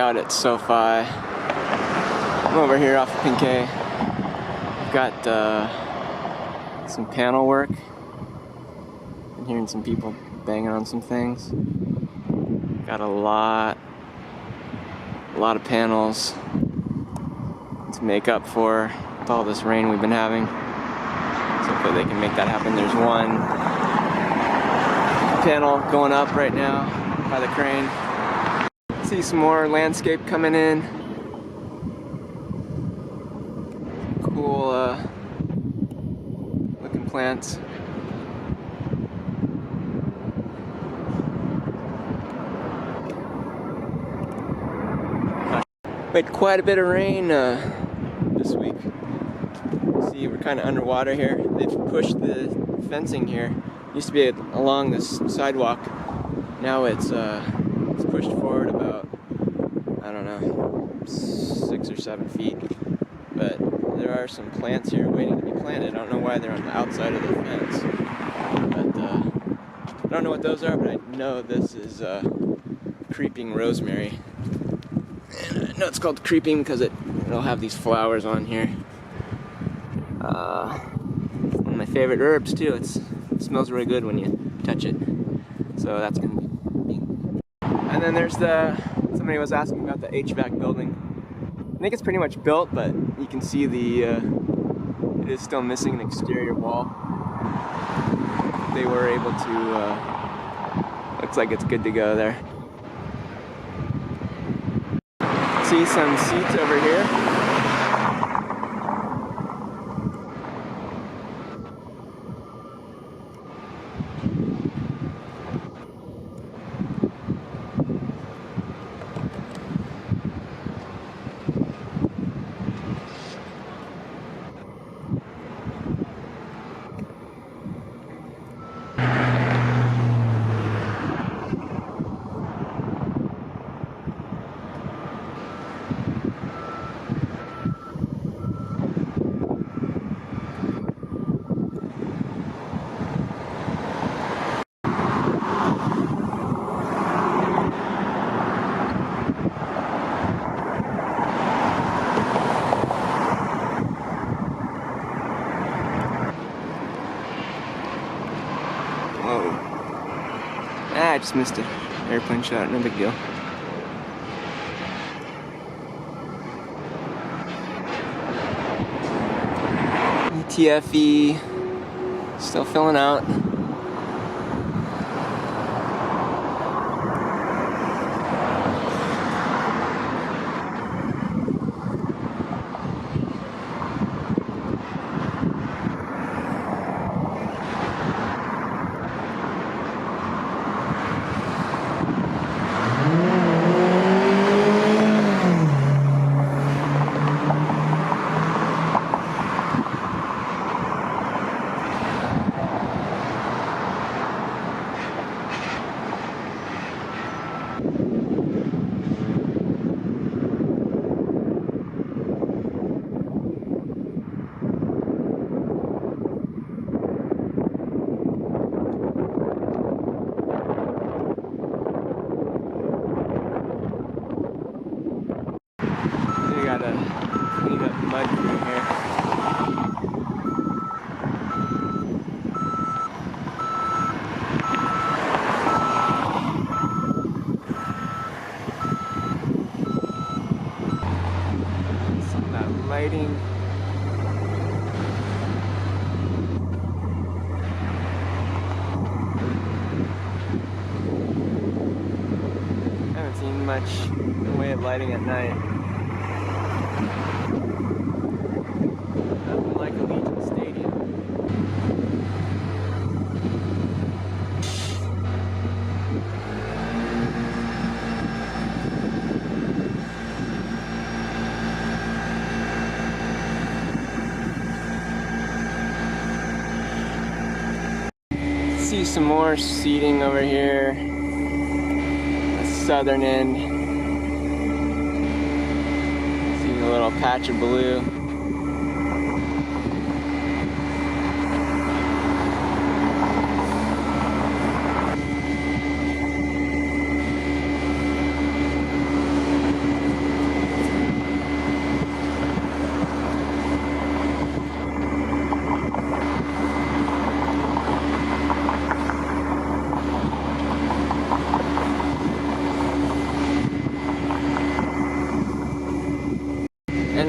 out at SoFi. I'm over here off of Pinkay. I've got some panel work. I'm hearing some people banging on some things. Got a lot of panels to make up for with all this rain we've been having. So hopefully they can make that happen. There's one panel going up right now by the crane. See some more landscape coming in. Cool looking plants. We had quite a bit of rain this week. See, we're kind of underwater here. They've pushed the fencing here. It used to be along this sidewalk. Now it's pushed forward about, I don't know, 6 or 7 feet. But there are some plants here waiting to be planted. I don't know why they're on the outside of the fence. But I don't know what those are, but I know this is creeping rosemary. And I know it's called creeping because it'll have these flowers on here. One of my favorite herbs too. It smells really good when you touch it. So that's gonna be. And then there's somebody was asking about the HVAC building. I think it's pretty much built, but you can see it is still missing an exterior wall. They were able to. Looks like it's good to go there. See some seats over here. I just missed an airplane shot, no big deal. ETFE, still filling out. Clean up mud through here. Some of that lighting. I haven't seen much in the way of lighting at night. Nothing like a Stadium. See some more seating over here, the southern end. See a little patch of blue.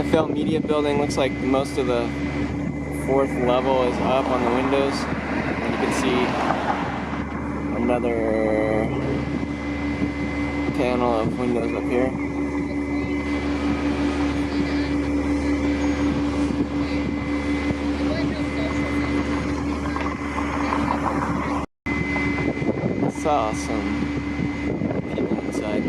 NFL media building. Looks like most of the 4th level is up on the windows. And you can see another panel of windows up here. Saw some people inside.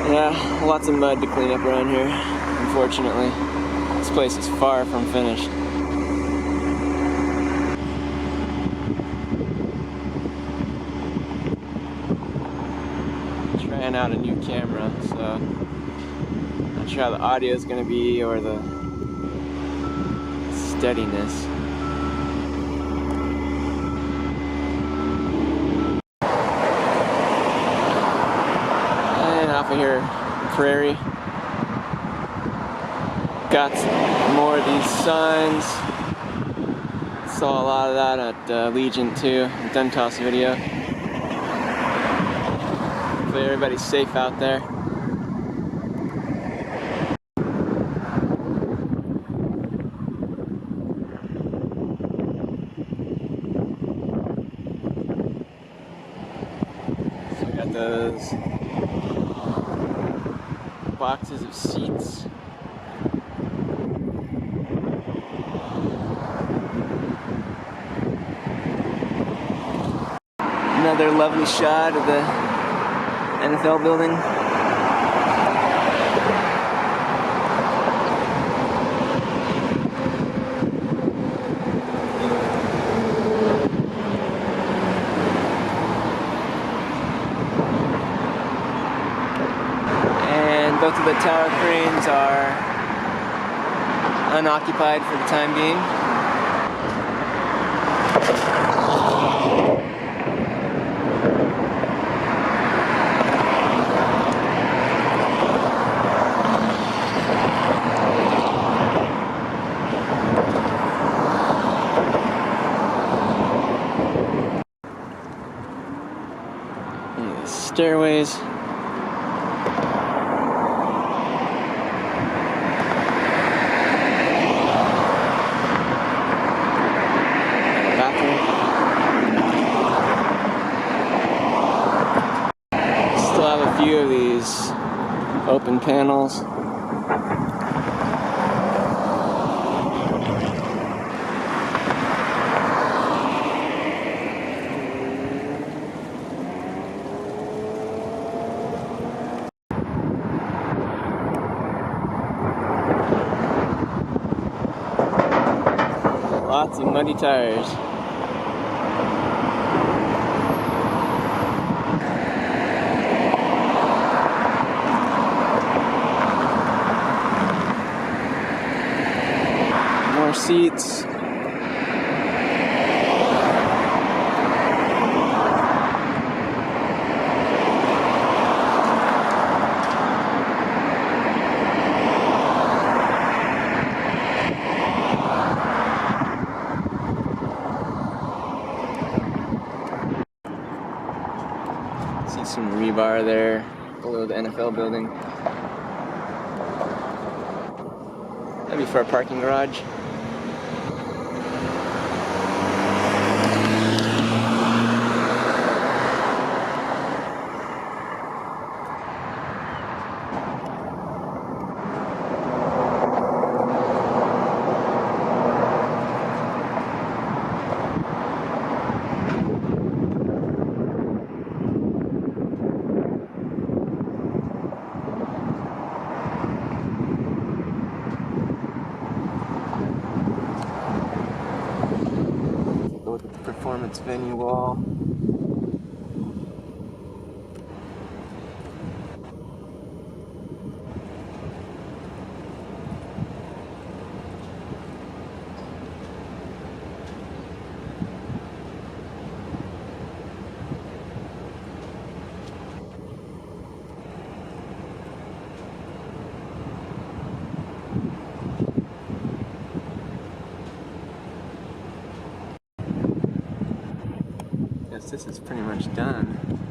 Yeah, lots of mud to clean up around here, unfortunately. This place is far from finished. Trying out a new camera, so not sure how the audio is going to be or the steadiness. And off of here, prairie. Got more of these signs. Saw a lot of that at Legion too, the Duntos video. Hopefully everybody's safe out there. So we got those boxes of seats. Another lovely shot of the NFL building. And both of the tower cranes are unoccupied for the time being. Stairways. Bathroom. Still have a few of these open panels. Lots of muddy tires. More seats. See some rebar there below the NFL building. That'd be for a parking garage. Look at the performance venue wall. guess this is pretty much done.